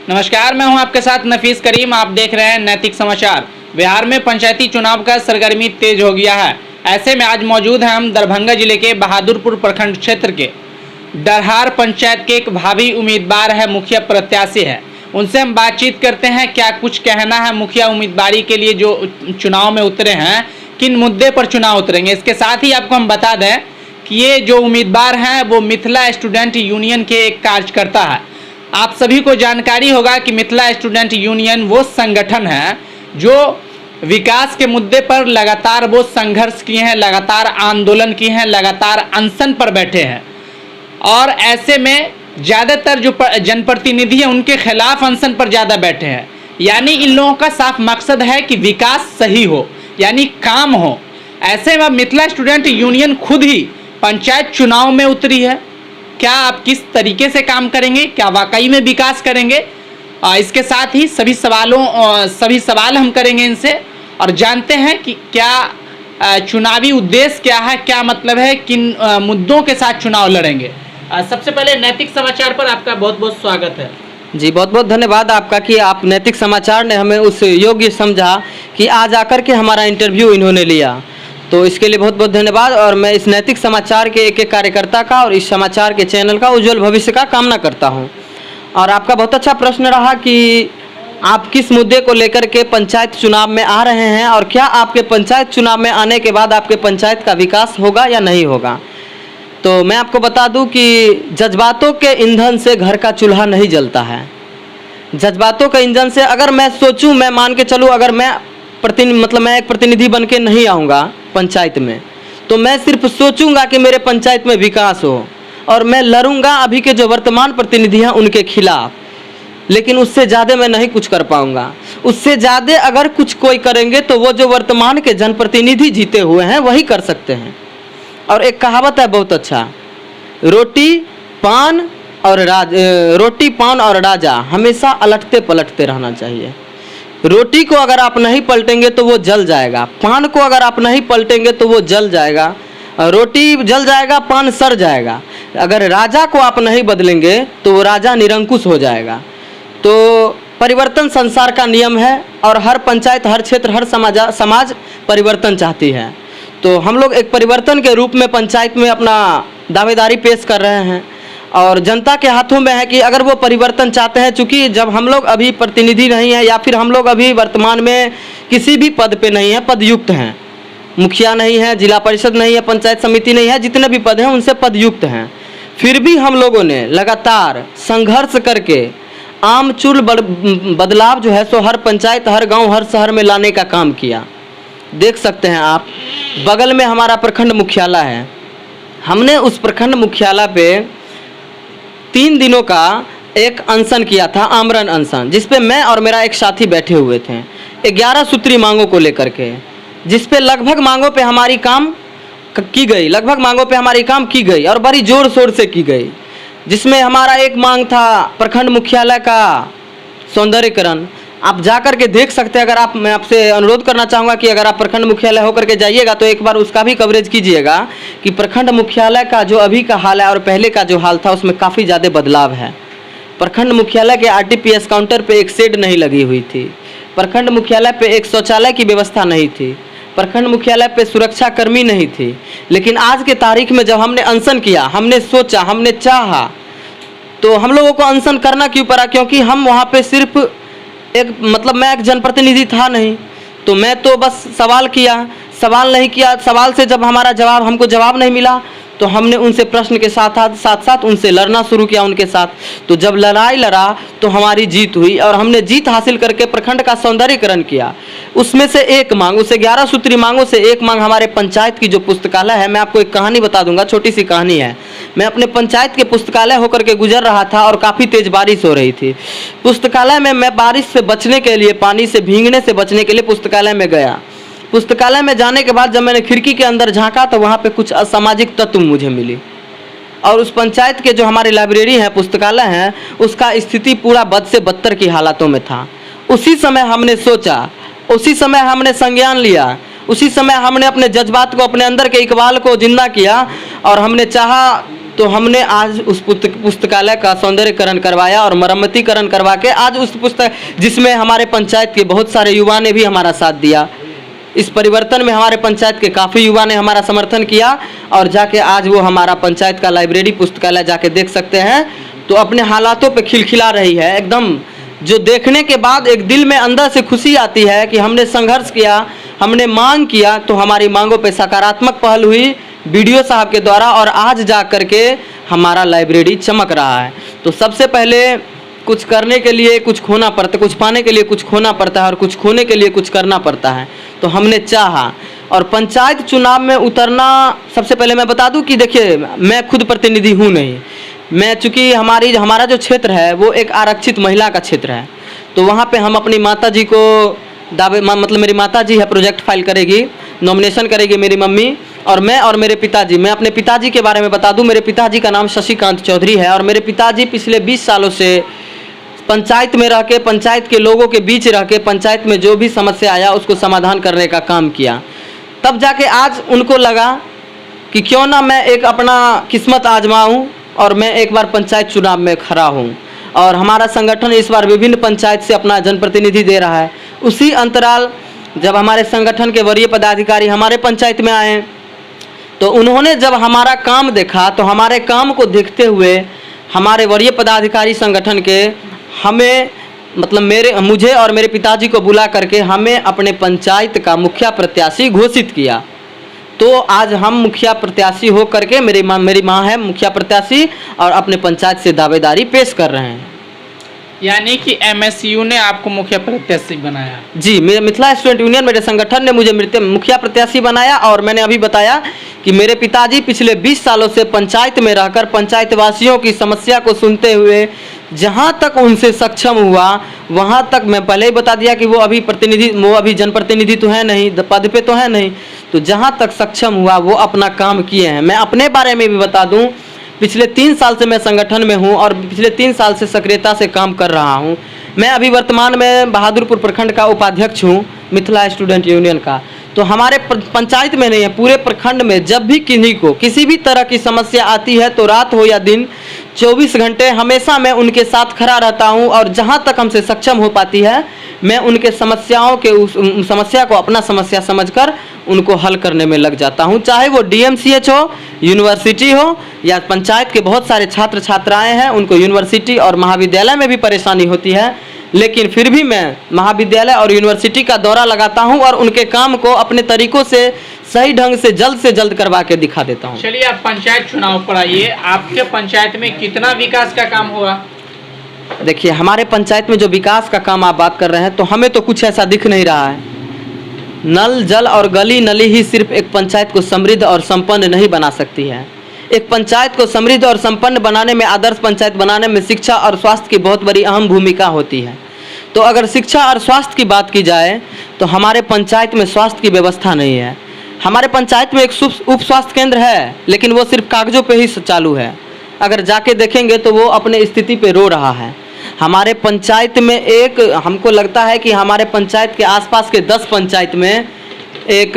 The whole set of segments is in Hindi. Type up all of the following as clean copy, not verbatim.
नमस्कार, मैं हूं आपके साथ नफीस करीम। आप देख रहे हैं नैतिक समाचार। बिहार में पंचायती चुनाव का सरगर्मी तेज हो गया है। ऐसे में आज मौजूद हैं हम दरभंगा जिले के बहादुरपुर प्रखंड क्षेत्र के डरहार पंचायत के एक भावी उम्मीदवार है, मुखिया प्रत्याशी है। उनसे हम बातचीत करते हैं, क्या कुछ कहना है मुखिया उम्मीदवारी के लिए जो चुनाव में उतरे हैं, किन मुद्दे पर चुनाव उतरेंगे। इसके साथ ही आपको हम बता दें कि ये जो उम्मीदवार हैं वो मिथिला स्टूडेंट यूनियन के एक कार्यकर्ता है। आप सभी को जानकारी होगा कि मिथिला स्टूडेंट यूनियन वो संगठन है जो विकास के मुद्दे पर लगातार वो संघर्ष किए हैं, लगातार आंदोलन किए हैं, लगातार अनशन पर बैठे हैं। और ऐसे में ज़्यादातर जो जनप्रतिनिधि हैं उनके खिलाफ अनशन पर ज़्यादा बैठे हैं। यानी इन लोगों का साफ मकसद है कि विकास सही हो, यानी काम हो। ऐसे में मिथिला स्टूडेंट यूनियन खुद ही पंचायत चुनाव में उतरी है। क्या आप किस तरीके से काम करेंगे, क्या वाकई में विकास करेंगे, इसके साथ ही सभी सवाल हम करेंगे इनसे और जानते हैं कि क्या चुनावी उद्देश्य क्या है, क्या मतलब है, किन मुद्दों के साथ चुनाव लड़ेंगे। सबसे पहले नैतिक समाचार पर आपका बहुत बहुत स्वागत है। जी, बहुत बहुत धन्यवाद आपका कि आप नैतिक समाचार ने हमें उस योग्य समझा कि आज आकर के हमारा इंटरव्यू इन्होंने लिया, तो इसके लिए बहुत बहुत धन्यवाद। और मैं इस नैतिक समाचार के एक एक कार्यकर्ता का और इस समाचार के चैनल का उज्जवल भविष्य का कामना करता हूं। और आपका बहुत अच्छा प्रश्न रहा कि आप किस मुद्दे को लेकर के पंचायत चुनाव में आ रहे हैं और क्या आपके पंचायत चुनाव में आने के बाद आपके पंचायत का विकास होगा या नहीं होगा। तो मैं आपको बता दूं कि जज्बातों के ईंधन से घर का चूल्हा नहीं जलता है। जज्बातों के ईंधन से अगर मैं सोचूं, मैं मान के चलूं, अगर मैं मैं एक प्रतिनिधि बन के नहीं आऊँगा पंचायत में, तो मैं सिर्फ सोचूंगा कि मेरे पंचायत में विकास हो और मैं लड़ूंगा अभी के जो वर्तमान प्रतिनिधि हैं उनके खिलाफ, लेकिन उससे ज़्यादा मैं नहीं कुछ कर पाऊंगा। उससे ज़्यादा अगर कुछ कोई करेंगे तो वो जो वर्तमान के जनप्रतिनिधि जीते हुए हैं वही कर सकते हैं। और एक कहावत है बहुत अच्छा, रोटी पान और राजा हमेशा अलटते पलटते रहना चाहिए। रोटी को अगर आप नहीं पलटेंगे तो वो जल जाएगा, पान को अगर आप नहीं पलटेंगे तो वो जल जाएगा, रोटी जल जाएगा, पान सड़ जाएगा। अगर राजा को आप नहीं बदलेंगे तो वो राजा निरंकुश हो जाएगा। तो परिवर्तन संसार का नियम है और हर पंचायत, हर क्षेत्र, हर समाज परिवर्तन चाहती है। तो हम लोग एक परिवर्तन के रूप में पंचायत में अपना दावेदारी पेश कर रहे हैं और जनता के हाथों में है कि अगर वो परिवर्तन चाहते हैं। चूँकि जब हम लोग अभी प्रतिनिधि नहीं हैं या फिर हम लोग अभी वर्तमान में किसी भी पद पे नहीं हैं, पदयुक्त हैं, मुखिया नहीं है, जिला परिषद नहीं है, पंचायत समिति नहीं है, जितने भी पद हैं उनसे पदयुक्त हैं, फिर भी हम लोगों ने लगातार संघर्ष करके आमचूल बदलाव जो है सो हर पंचायत, हर गाँव, हर शहर में लाने का काम किया। देख सकते हैं आप, बगल में हमारा प्रखंड मुख्यालय है। हमने उस प्रखंड मुख्यालय पे 3 दिनों का एक अनशन किया था, आमरण अनशन, जिसपे मैं और मेरा एक साथी बैठे हुए थे 11 सूत्री मांगों को लेकर के, जिसपे लगभग मांगों पे हमारी काम की गई और बड़ी ज़ोर शोर से की गई। जिसमें हमारा एक मांग था प्रखंड मुख्यालय का सौंदर्यीकरण। आप जा कर के देख सकते हैं। अगर मैं आपसे अनुरोध करना चाहूँगा कि अगर आप प्रखंड मुख्यालय होकर के जाइएगा तो एक बार उसका भी कवरेज कीजिएगा कि प्रखंड मुख्यालय का जो अभी का हाल है और पहले का जो हाल था उसमें काफ़ी ज़्यादा बदलाव है। प्रखंड मुख्यालय के RTPS काउंटर पे एक शेड नहीं लगी हुई थी। प्रखंड मुख्यालय पे एक शौचालय की व्यवस्था नहीं थी। प्रखंड मुख्यालय पे सुरक्षा कर्मी नहीं थी। लेकिन आज के तारीख में जब हमने अनशन किया, हमने सोचा, हमने चाहा, तो हम लोगों को अनशन करना क्यों पड़ा? क्योंकि हम वहाँ पे सिर्फ मैं एक जनप्रतिनिधि था नहीं, तो मैं तो बस सवाल किया। सवाल से जब हमको जवाब नहीं मिला तो हमने उनसे प्रश्न के साथ उनसे लड़ना शुरू किया उनके साथ। तो जब लड़ाई लड़ा तो हमारी जीत हुई और हमने जीत हासिल करके प्रखंड का सौंदर्यीकरण किया। उसमें से एक मांग, उस 11 सूत्री मांगों से एक मांग हमारे पंचायत की जो पुस्तकालय है। मैं आपको एक कहानी बता दूंगा, छोटी सी कहानी है। मैं अपने पंचायत के पुस्तकालय होकर के गुजर रहा था और काफ़ी तेज बारिश हो रही थी। पुस्तकालय में मैं बारिश से बचने के लिए, पानी से भीगने से बचने के लिए पुस्तकालय में गया। पुस्तकालय में जाने के बाद जब मैंने खिड़की के अंदर झांका तो वहाँ पे कुछ असामाजिक तत्व मुझे मिली और उस पंचायत के जो हमारी लाइब्रेरी है, पुस्तकालय है, उसका स्थिति पूरा बद से बदतर की हालातों में था। उसी समय हमने सोचा, उसी समय हमने संज्ञान लिया, उसी समय हमने अपने जज्बात को, अपने अंदर के इकबाल को जिंदा किया और हमने चाहा तो हमने आज उस पुस्तकालय का सौंदर्यकरण करवाया और मरम्मतीकरण करवा के आज उस पुस्तक, जिसमें हमारे पंचायत के बहुत सारे युवा ने भी हमारा साथ दिया, इस परिवर्तन में हमारे पंचायत के काफ़ी युवा ने हमारा समर्थन किया और जाके आज वो हमारा पंचायत का लाइब्रेरी पुस्तकालय जाके देख सकते हैं, तो अपने हालातों पे खिलखिला रही है एकदम, जो देखने के बाद एक दिल में अंदर से खुशी आती है कि हमने संघर्ष किया, हमने मांग किया, तो हमारी मांगों पे सकारात्मक पहल हुई बीडीओ साहब के द्वारा और आज जा कर के हमारा लाइब्रेरी चमक रहा है। तो सबसे पहले कुछ करने के लिए कुछ खोना पड़ता है, कुछ पाने के लिए कुछ खोना पड़ता है और कुछ खोने के लिए कुछ करना पड़ता है। तो हमने चाहा और पंचायत चुनाव में उतरना, सबसे पहले मैं बता दूं कि देखिए मैं खुद प्रतिनिधि हूं नहीं, मैं चूँकि हमारा जो क्षेत्र है वो एक आरक्षित महिला का क्षेत्र है, तो वहाँ पे हम अपनी माता जी को मतलब मेरी माता जी है प्रोजेक्ट फाइल करेगी, नॉमिनेशन करेगी मेरी मम्मी और मैं और मेरे पिताजी। मैं अपने पिताजी के बारे में बता दूं, मेरे पिताजी का नाम शशिकांत चौधरी है और मेरे पिताजी पिछले 20 सालों से पंचायत में रह के, पंचायत के लोगों के बीच रह के, पंचायत में जो भी समस्या आया उसको समाधान करने का काम किया। तब जाके आज उनको लगा कि क्यों ना मैं एक अपना किस्मत आजमाऊं और मैं एक बार पंचायत चुनाव में खड़ा हूं। और हमारा संगठन इस बार विभिन्न पंचायत से अपना जनप्रतिनिधि दे रहा है। उसी अंतराल जब हमारे संगठन के वरीय पदाधिकारी हमारे पंचायत में आए, तो उन्होंने जब हमारा काम देखा, तो हमारे काम को देखते हुए हमारे वरीय पदाधिकारी संगठन के हमें मतलब मुझे और मेरे पिताजी को बुला करके हमें अपने पंचायत का मुखिया प्रत्याशी घोषित किया। तो आज हम मुखिया प्रत्याशी हो करके, मेरी माँ है मुखिया प्रत्याशी और अपने पंचायत से दावेदारी पेश कर रहे हैं। यानी कि एमएसयू ने आपको मुखिया प्रत्याशी बनाया? जी, मेरे मिथिला स्टूडेंट यूनियन, मेरे संगठन ने मुझे मुखिया प्रत्याशी बनाया। और मैंने अभी बताया कि मेरे पिताजी पिछले 20 सालों से पंचायत में रहकर पंचायत वासियों की समस्या को सुनते हुए जहाँ तक उनसे सक्षम हुआ वहाँ तक, मैं पहले ही बता दिया कि वो अभी जनप्रतिनिधि तो है नहीं, पद पे तो है नहीं, तो जहाँ तक सक्षम हुआ वो अपना काम किए हैं। मैं अपने बारे में भी बता दूं, पिछले 3 साल से मैं संगठन में हूं और पिछले 3 साल से सक्रियता से काम कर रहा हूं। मैं अभी वर्तमान में बहादुरपुर प्रखंड का उपाध्यक्ष हूं मिथिला स्टूडेंट यूनियन का। तो हमारे पंचायत में नहीं है, पूरे प्रखंड में जब भी किन्हीं को किसी भी तरह की समस्या आती है तो रात हो या दिन 24 घंटे हमेशा मैं उनके साथ खड़ा रहता हूं और जहां तक हमसे सक्षम हो पाती है मैं उनके उस समस्या को अपना समस्या समझकर उनको हल करने में लग जाता हूं। चाहे वो डीएमसीएच हो, यूनिवर्सिटी हो या पंचायत के बहुत सारे छात्र छात्राएं हैं, उनको यूनिवर्सिटी और महाविद्यालय में भी परेशानी होती है, लेकिन फिर भी मैं महाविद्यालय और यूनिवर्सिटी का दौरा लगाता हूं और उनके काम को अपने तरीकों से सही ढंग से जल्द करवा के दिखा देता हूं। चलिए आप पंचायत चुनाव पर आइए, आपके पंचायत में कितना विकास का काम हुआ? देखिए हमारे पंचायत में जो विकास का काम आप बात कर रहे हैं, तो हमें तो कुछ ऐसा दिख नहीं रहा है। नल, जल और गली नली ही सिर्फ एक पंचायत को समृद्ध और संपन्न नहीं बना सकती है। एक पंचायत को समृद्ध और संपन्न बनाने में, आदर्श पंचायत बनाने में शिक्षा और स्वास्थ्य की बहुत बड़ी अहम भूमिका होती है। तो अगर शिक्षा और स्वास्थ्य की बात की जाए तो हमारे पंचायत में स्वास्थ्य की व्यवस्था नहीं है। हमारे पंचायत में एक उप स्वास्थ्य केंद्र है, लेकिन वो सिर्फ कागजों पे ही चालू है। अगर जाके देखेंगे तो वो अपने स्थिति पे रो रहा है। हमारे पंचायत में हमको लगता है कि हमारे पंचायत के आसपास के 10 पंचायत में एक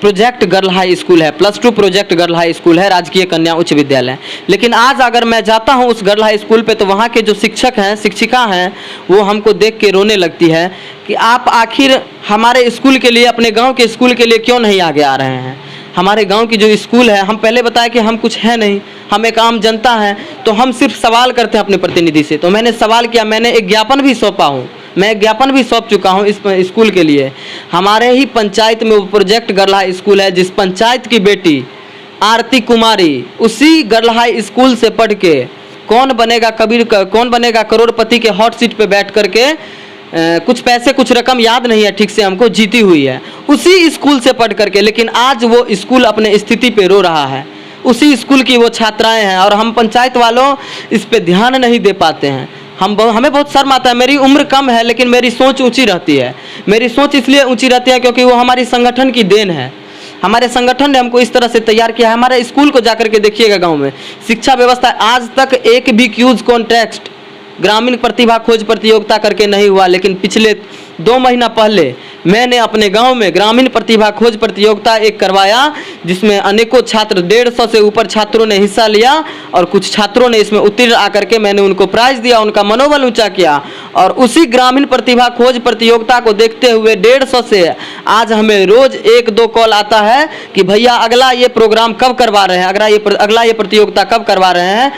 प्रोजेक्ट गर्ल हाई स्कूल है, +2 प्रोजेक्ट गर्ल हाई स्कूल है, राजकीय कन्या उच्च विद्यालय। लेकिन आज अगर मैं जाता हूं उस गर्ल हाई स्कूल पे तो वहाँ के जो शिक्षक हैं, शिक्षिका हैं, वो हमको देख के रोने लगती है कि आप आखिर हमारे स्कूल के लिए, अपने गांव के स्कूल के लिए क्यों नहीं आगे आ रहे हैं। हमारे गांव की जो स्कूल है, हम पहले बताया कि हम कुछ है नहीं, हम एक आम जनता हैं, तो हम सिर्फ सवाल करते हैं अपने प्रतिनिधि से। तो मैंने सवाल किया, मैंने एक ज्ञापन भी सौंपा हूँ, मैं एक ज्ञापन भी सौंप चुका हूँ इस स्कूल के लिए। हमारे ही पंचायत में वो प्रोजेक्ट गर्ल हाई स्कूल है, जिस पंचायत की बेटी आरती कुमारी उसी गर्ल हाई स्कूल से पढ़ के कौन बनेगा करोड़पति के हॉट सीट पे बैठ करके कुछ पैसे, कुछ रकम याद नहीं है ठीक से हमको, जीती हुई है उसी स्कूल से पढ़ करके। लेकिन आज वो स्कूल अपने स्थिति पे रो रहा है, उसी स्कूल की वो छात्राएं हैं और हम पंचायत वालों इस पे ध्यान नहीं दे पाते हैं। हमें बहुत शर्म आता है। मेरी उम्र कम है लेकिन मेरी सोच ऊंची रहती है। मेरी सोच इसलिए ऊंची रहती है क्योंकि वो हमारी संगठन की देन है। हमारे संगठन ने हमको इस तरह से तैयार किया है। हमारे स्कूल को जाकर के देखिएगा, गांव में शिक्षा व्यवस्था आज तक एक भी क्यूज कॉन्टेस्ट ग्रामीण प्रतिभा खोज प्रतियोगिता करके नहीं हुआ, लेकिन पिछले 2 महीना पहले मैंने अपने गांव में ग्रामीण प्रतिभा खोज प्रतियोगिता एक करवाया, जिसमें अनेकों छात्र 150 से ऊपर छात्रों ने हिस्सा लिया और कुछ छात्रों ने इसमें उत्तीर्ण आकर के मैंने उनको प्राइज दिया, उनका मनोबल ऊंचा किया। और उसी ग्रामीण प्रतिभा खोज प्रतियोगिता को देखते हुए 150 से आज हमें रोज 1-2 कॉल आता है कि भैया अगला ये प्रोग्राम कब करवा रहे हैं, अगला ये प्रतियोगिता कब करवा रहे हैं।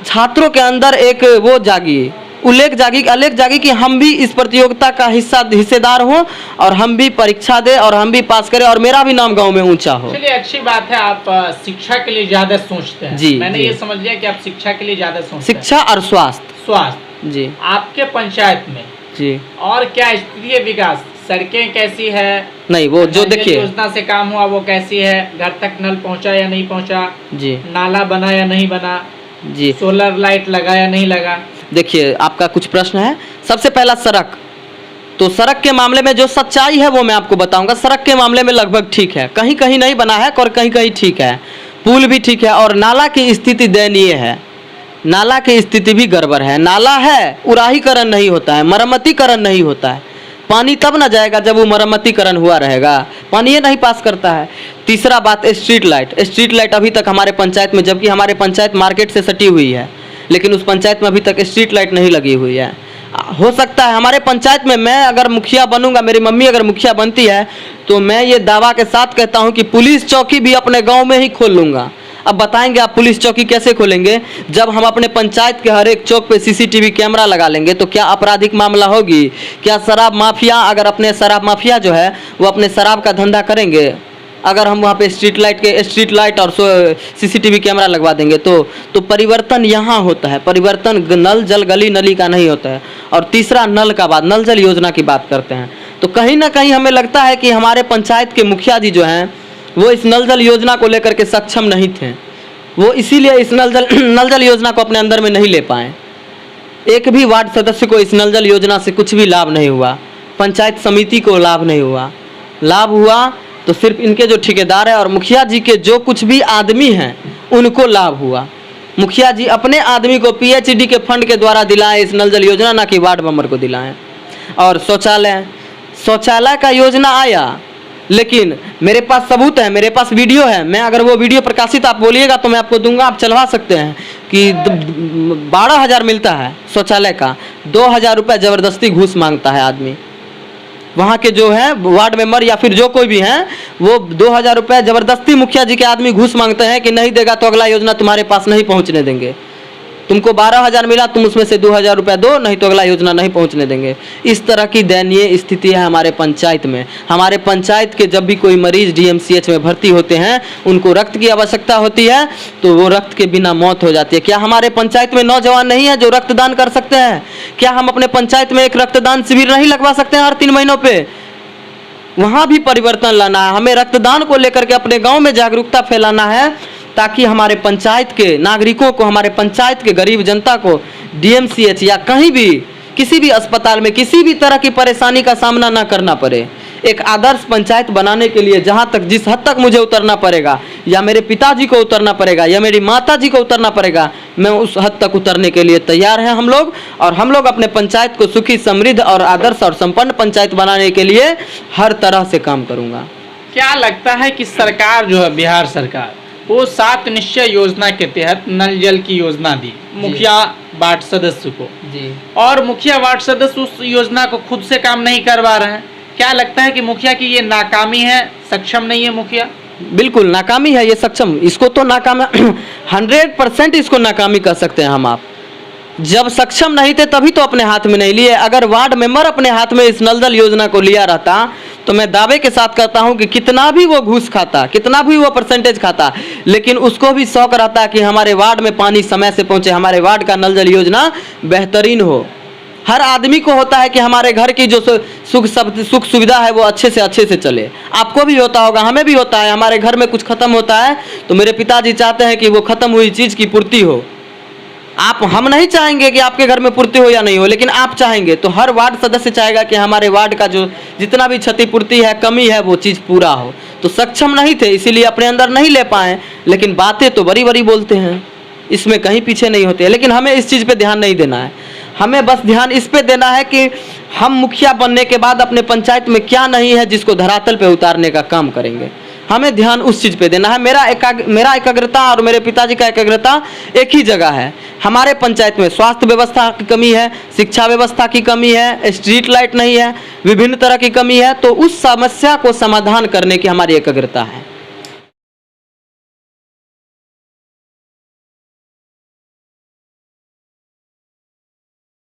छात्रों के अंदर एक वो जागी, उल्लेख जागी कि हम भी इस प्रतियोगिता का हिस्सेदार हों और हम भी परीक्षा दें और हम भी पास करें और मेरा भी नाम गांव में ऊंचा हो। चलिए, अच्छी बात है, आप शिक्षा के लिए ज्यादा सोचते हैं। जी, मैंने जी। ये समझ लिया कि आप शिक्षा के लिए ज्यादा सोचते हैं। शिक्षा और स्वास्थ्य जी। आपके पंचायत में जी और क्या स्थिति है विकास? सड़कें कैसी है? नहीं, वो जो नल जल देखिए योजना से काम हुआ वो कैसी है? घर तक नल पहुंचा या नहीं पहुंचा? जी नाला बना या नहीं बना? जी सोलर लाइट लगा या नहीं लगा? देखिए, आपका कुछ प्रश्न है। सबसे पहला सड़क, तो सड़क के मामले में जो सच्चाई है वो मैं आपको बताऊंगा। सड़क के मामले में लगभग ठीक है, कहीं कहीं नहीं बना है और कहीं कहीं ठीक है, पुल भी ठीक है। और नाला की स्थिति दयनीय है, नाला की स्थिति भी गड़बड़ है। नाला है, उराहीकरण नहीं होता है, मरम्मतीकरण नहीं होता है। पानी तब ना जाएगा जब वो मरम्मतीकरण हुआ रहेगा, पानी ये नहीं पास करता है। तीसरा बात, स्ट्रीट लाइट अभी तक हमारे पंचायत में, जबकि हमारे पंचायत मार्केट से सटी हुई है, लेकिन उस पंचायत में अभी तक स्ट्रीट लाइट नहीं लगी हुई है। हो सकता है हमारे पंचायत में, मैं अगर मुखिया बनूंगा, मेरी मम्मी अगर मुखिया बनती है, तो मैं ये दावा के साथ कहता हूं कि पुलिस चौकी भी अपने गांव में ही खोल लूंगा। अब बताएंगे आप पुलिस चौकी कैसे खोलेंगे? जब हम अपने पंचायत के हर एक चौक पे CCTV कैमरा लगा लेंगे तो क्या आपराधिक मामला होगी? क्या शराब माफिया, अगर अपने शराब माफिया जो है वो अपने शराब का धंधा करेंगे? अगर हम वहाँ पे स्ट्रीट लाइट और CCTV कैमरा लगवा देंगे तो परिवर्तन यहाँ होता है। परिवर्तन नल जल गली नली का नहीं होता है। और तीसरा, नल का बात, नल जल योजना की बात करते हैं तो कहीं ना कहीं हमें लगता है कि हमारे पंचायत के मुखिया जी जो हैं वो इस नल जल योजना को लेकर के सक्षम नहीं थे। वो इसीलिए इस नल जल योजना को अपने अंदर में नहीं ले पाए। एक भी वार्ड सदस्य को इस नल जल योजना से कुछ भी लाभ नहीं हुआ, पंचायत समिति को लाभ नहीं हुआ। लाभ हुआ तो सिर्फ इनके जो ठेकेदार हैं और मुखिया जी के जो कुछ भी आदमी हैं उनको लाभ हुआ। मुखिया जी अपने आदमी को PhD के फंड के द्वारा दिलाएं इस नल जल योजना, ना कि वार्ड मेंबर को दिलाएं। और शौचालय का योजना आया, लेकिन मेरे पास सबूत है, मेरे पास वीडियो है। मैं अगर वो वीडियो प्रकाशित आप बोलिएगा तो मैं आपको दूंगा, आप चलवा सकते हैं कि 12,000 मिलता है शौचालय का, 2,000 रुपये ज़बरदस्ती घूस मांगता है आदमी। वहाँ के जो है वार्ड मेंबर या फिर जो कोई भी हैं वो 2,000 रुपये ज़बरदस्ती मुखिया जी के आदमी घूस मांगते हैं कि नहीं देगा तो अगला योजना तुम्हारे पास नहीं पहुँचने देंगे। तुमको 12,000 मिला, तुम उसमें से 2,000 रुपये दो, नहीं तो अगला योजना नहीं पहुंचने देंगे। इस तरह की दयनीय स्थिति है हमारे पंचायत में। हमारे पंचायत के जब भी कोई मरीज DMCH में भर्ती होते हैं, उनको रक्त की आवश्यकता होती है तो वो रक्त के बिना मौत हो जाती है। क्या हमारे पंचायत में नौजवान नहीं है जो रक्तदान कर सकते हैं? क्या हम अपने पंचायत में एक रक्तदान शिविर नहीं लगवा सकते हैं हर 3 महीनों पर? वहाँ भी परिवर्तन लाना है हमें। रक्तदान को लेकर के अपने गाँव में जागरूकता फैलाना है ताकि हमारे पंचायत के नागरिकों को, हमारे पंचायत के गरीब जनता को DMCH या कहीं भी किसी भी अस्पताल में किसी भी तरह की परेशानी का सामना ना करना पड़े। एक आदर्श पंचायत बनाने के लिए जहाँ तक जिस हद तक मुझे उतरना पड़ेगा, या मेरे पिताजी को उतरना पड़ेगा, या मेरी माता जी को उतरना पड़ेगा, मैं उस हद तक उतरने के लिए तैयार हैं हम लोग। और हम लोग अपने पंचायत को सुखी, समृद्ध और आदर्श और संपन्न पंचायत बनाने के लिए हर तरह से काम करूँगा। क्या लगता है कि सरकार जो है, बिहार सरकार, वो 7 निश्चय योजना के तहत नल जल की योजना दी मुखिया वार्ड सदस्य को जी, और मुखिया वार्ड सदस्य उस योजना को खुद से काम नहीं करवा रहे हैं? क्या लगता है कि मुखिया की ये नाकामी है, सक्षम नहीं है मुखिया? बिल्कुल नाकामी है ये, सक्षम इसको तो नाकाम 100% इसको नाकामी कर सकते हैं हम। आप जब सक्षम नहीं थे तभी तो अपने हाथ में नहीं लिए। अगर वार्ड मेंबर अपने हाथ में इस नल जल योजना को लिया रहता तो मैं दावे के साथ कहता हूं कि कितना भी वो घूस खाता, कितना भी वो परसेंटेज खाता, लेकिन उसको भी शौक रहता कि हमारे वार्ड में पानी समय से पहुंचे, हमारे वार्ड का नल जल योजना बेहतरीन हो। हर आदमी को होता है कि हमारे घर की जो सुख सुविधा है वो अच्छे से चले। आपको भी होता होगा, हमें भी होता है। हमारे घर में कुछ खत्म होता है तो मेरे पिताजी चाहते हैं कि वो खत्म हुई चीज़ की पूर्ति हो। हम नहीं चाहेंगे कि आपके घर में पूर्ति हो या नहीं हो, लेकिन आप चाहेंगे तो हर वार्ड सदस्य चाहेगा कि हमारे वार्ड का जो जितना भी क्षतिपूर्ति है, कमी है, वो चीज़ पूरा हो। तो सक्षम नहीं थे इसीलिए अपने अंदर नहीं ले पाए, लेकिन बातें तो बड़ी बड़ी बोलते हैं, इसमें कहीं पीछे नहीं होते हैं। लेकिन हमें इस चीज़ पे ध्यान नहीं देना है। हमें बस ध्यान इस पे देना है कि हम मुखिया बनने के बाद अपने पंचायत में क्या नहीं है जिसको धरातल पे उतारने का काम करेंगे। हमें ध्यान उस चीज़ पे देना है। मेरा एकाग्रता और मेरे पिताजी का एकाग्रता एक ही जगह है। हमारे पंचायत में स्वास्थ्य व्यवस्था की कमी है, शिक्षा व्यवस्था की कमी है, स्ट्रीट लाइट नहीं है, विभिन्न तरह की कमी है। तो उस समस्या को समाधान करने की हमारी एकाग्रता है।